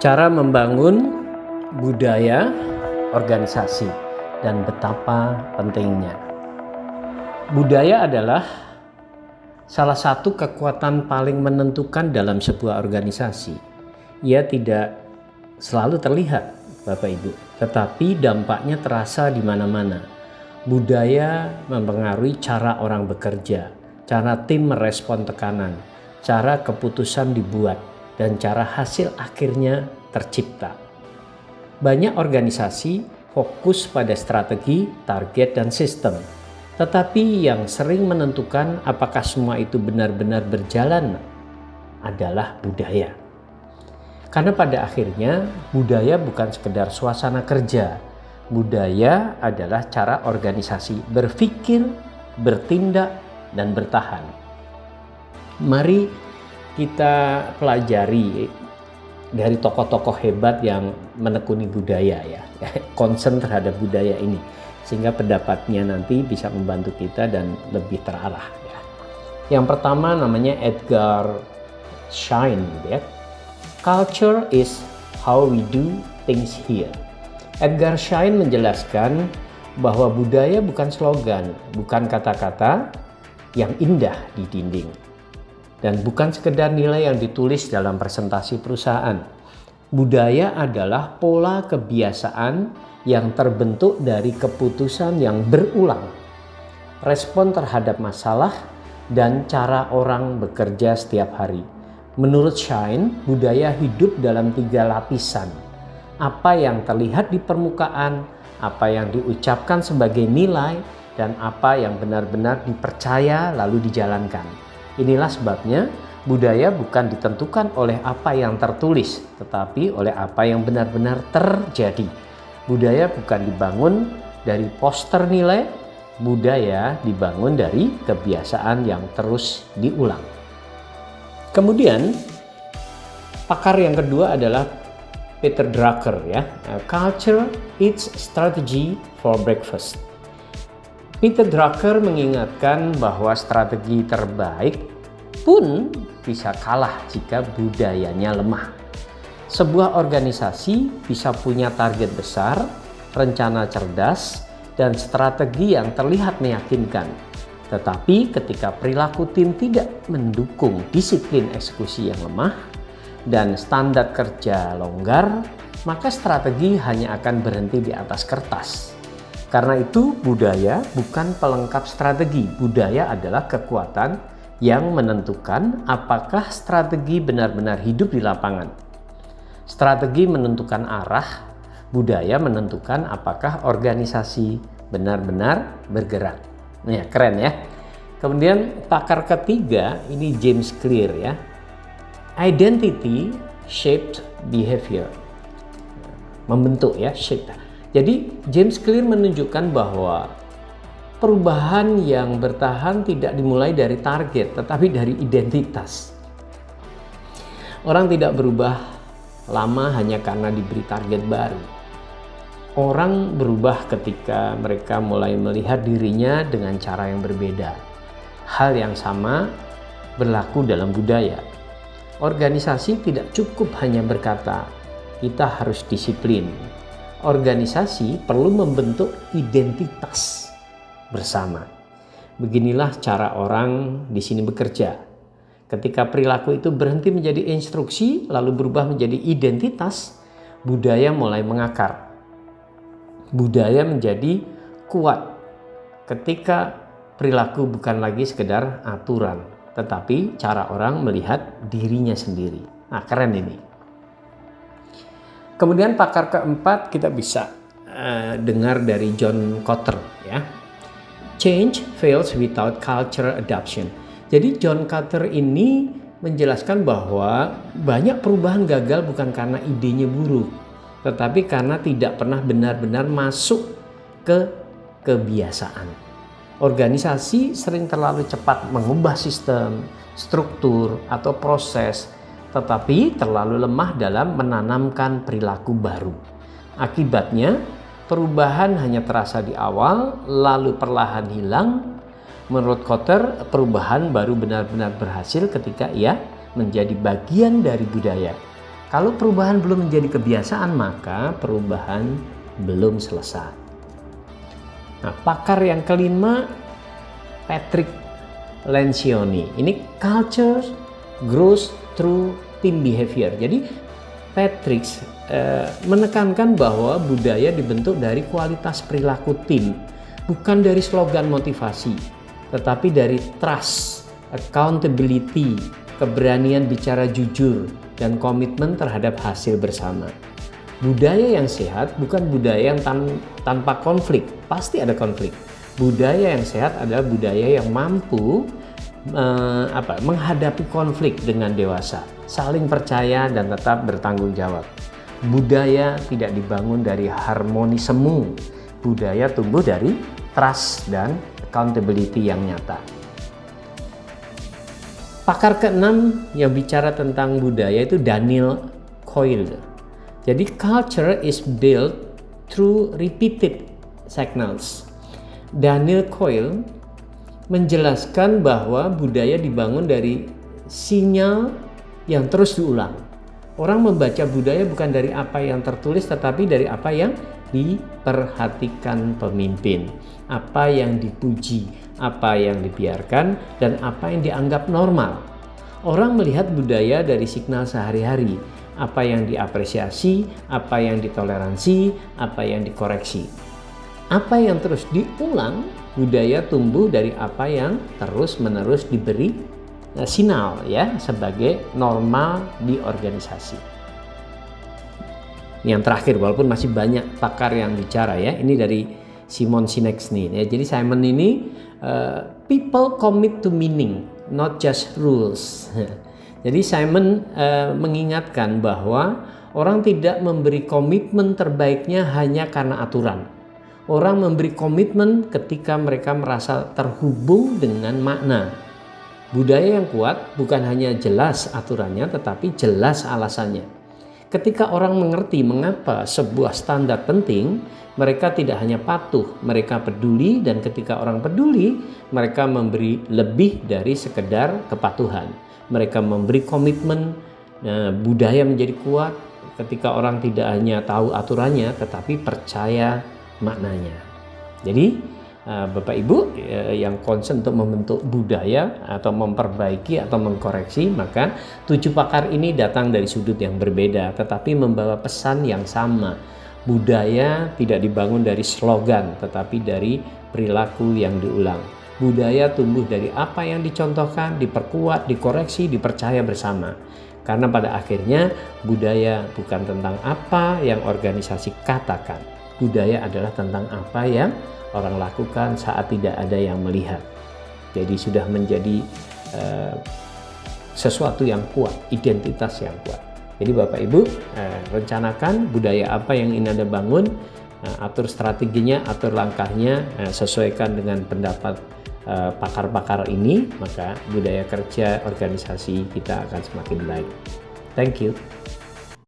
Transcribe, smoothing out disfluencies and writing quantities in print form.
Cara membangun budaya organisasi dan betapa pentingnya. Budaya adalah salah satu kekuatan paling menentukan dalam sebuah organisasi. Ia tidak selalu terlihat, Bapak Ibu, tetapi dampaknya terasa di mana-mana. Budaya mempengaruhi cara orang bekerja, cara tim merespon tekanan, cara keputusan dibuat, dan cara hasil akhirnya tercipta. Banyak organisasi fokus pada strategi, target, dan sistem. Tetapi yang sering menentukan apakah semua itu benar-benar berjalan adalah budaya. Karena pada akhirnya budaya bukan sekedar suasana kerja. Budaya adalah cara organisasi berpikir, bertindak, dan bertahan. Mari kita pelajari dari tokoh-tokoh hebat yang menekuni budaya ya, concern terhadap budaya ini, sehingga pendapatnya nanti bisa membantu kita dan lebih terarah ya. Yang pertama namanya Edgar Schein ya. Culture is how we do things here. Edgar Schein menjelaskan bahwa budaya bukan slogan, bukan kata-kata yang indah di dinding, dan bukan sekedar nilai yang ditulis dalam presentasi perusahaan. Budaya adalah pola kebiasaan yang terbentuk dari keputusan yang berulang, respon terhadap masalah, dan cara orang bekerja setiap hari. Menurut Schein, budaya hidup dalam 3 lapisan. Apa yang terlihat di permukaan, apa yang diucapkan sebagai nilai, dan apa yang benar-benar dipercaya lalu dijalankan. Inilah sebabnya budaya bukan ditentukan oleh apa yang tertulis, tetapi oleh apa yang benar-benar terjadi. Budaya bukan dibangun dari poster nilai, budaya dibangun dari kebiasaan yang terus diulang. Kemudian pakar yang kedua adalah Peter Drucker ya. Culture eats strategy for breakfast. Peter Drucker mengingatkan bahwa strategi terbaik pun bisa kalah jika budayanya lemah. Sebuah organisasi bisa punya target besar, rencana cerdas, dan strategi yang terlihat meyakinkan. Tetapi ketika perilaku tim tidak mendukung disiplin eksekusi yang lemah dan standar kerja longgar, maka strategi hanya akan berhenti di atas kertas. Karena itu budaya bukan pelengkap strategi. Budaya adalah kekuatan yang menentukan apakah strategi benar-benar hidup di lapangan. Strategi menentukan arah, budaya menentukan apakah organisasi benar-benar bergerak. Ya, keren ya. Kemudian pakar ketiga ini James Clear ya. Identity shaped behavior. Membentuk ya, shape. Jadi James Clear menunjukkan bahwa perubahan yang bertahan tidak dimulai dari target, tetapi dari identitas. Orang tidak berubah lama hanya karena diberi target baru. Orang berubah ketika mereka mulai melihat dirinya dengan cara yang berbeda. Hal yang sama berlaku dalam budaya. Organisasi tidak cukup hanya berkata, kita harus disiplin. Organisasi perlu membentuk identitas bersama. Beginilah cara orang di sini bekerja. Ketika perilaku itu berhenti menjadi instruksi lalu berubah menjadi identitas, budaya mulai mengakar. Budaya menjadi kuat ketika perilaku bukan lagi sekedar aturan, tetapi cara orang melihat dirinya sendiri. Nah, keren ini. Kemudian pakar keempat kita bisa dengar dari John Kotter ya. Change fails without culture adoption. Jadi John Kotter ini menjelaskan bahwa banyak perubahan gagal bukan karena idenya buruk, tetapi karena tidak pernah benar-benar masuk ke kebiasaan. Organisasi sering terlalu cepat mengubah sistem, struktur, atau proses, tetapi terlalu lemah dalam menanamkan perilaku baru. Akibatnya, perubahan hanya terasa di awal, lalu perlahan hilang. Menurut Kotter, perubahan baru benar-benar berhasil ketika ia menjadi bagian dari budaya. Kalau perubahan belum menjadi kebiasaan, maka perubahan belum selesai. Nah, pakar yang kelima, Patrick Lencioni. Ini culture grows through team behavior. Jadi Patrick menekankan bahwa budaya dibentuk dari kualitas perilaku tim, bukan dari slogan motivasi, tetapi dari trust, accountability, keberanian bicara jujur, dan komitmen terhadap hasil bersama. Budaya yang sehat bukan budaya yang tanpa konflik, pasti ada konflik. Budaya yang sehat adalah budaya yang mampu menghadapi konflik dengan dewasa, saling percaya dan tetap bertanggung jawab. Budaya tidak dibangun dari harmoni semu, budaya tumbuh dari trust dan accountability yang nyata. Pakar keenam yang bicara tentang budaya itu Daniel Coyle. Jadi culture is built through repeated signals. Daniel Coyle menjelaskan bahwa budaya dibangun dari sinyal yang terus diulang. Orang membaca budaya bukan dari apa yang tertulis, tetapi dari apa yang diperhatikan pemimpin, apa yang dipuji, apa yang dibiarkan, dan apa yang dianggap normal. Orang melihat budaya dari signal sehari-hari, apa yang diapresiasi, apa yang ditoleransi, apa yang dikoreksi. Apa yang terus diulang, budaya tumbuh dari apa yang terus-menerus diberi sinyal ya sebagai normal di organisasi. Yang terakhir, walaupun masih banyak pakar yang bicara ya, ini dari Simon Sinek nih ya. Jadi Simon ini people commit to meaning, not just rules. Jadi Simon mengingatkan bahwa orang tidak memberi komitmen terbaiknya hanya karena aturan. Orang memberi komitmen ketika mereka merasa terhubung dengan makna. Budaya yang kuat bukan hanya jelas aturannya, tetapi jelas alasannya. Ketika orang mengerti mengapa sebuah standar penting, mereka tidak hanya patuh, mereka peduli, dan ketika orang peduli, mereka memberi lebih dari sekedar kepatuhan. Mereka memberi komitmen, budaya menjadi kuat ketika orang tidak hanya tahu aturannya, tetapi percaya maknanya. Jadi Bapak Ibu yang concern untuk membentuk budaya atau memperbaiki atau mengkoreksi, maka 7 pakar ini datang dari sudut yang berbeda tetapi membawa pesan yang sama. Budaya tidak dibangun dari slogan tetapi dari perilaku yang diulang. Budaya tumbuh dari apa yang dicontohkan, diperkuat, dikoreksi, dipercaya bersama. Karena pada akhirnya budaya bukan tentang apa yang organisasi katakan. Budaya adalah tentang apa yang orang lakukan saat tidak ada yang melihat. Jadi sudah menjadi sesuatu yang kuat, identitas yang kuat. Jadi Bapak Ibu rencanakan budaya apa yang ingin Anda bangun, atur strateginya, atur langkahnya, sesuaikan dengan pendapat pakar-pakar ini, maka budaya kerja organisasi kita akan semakin baik. Thank you.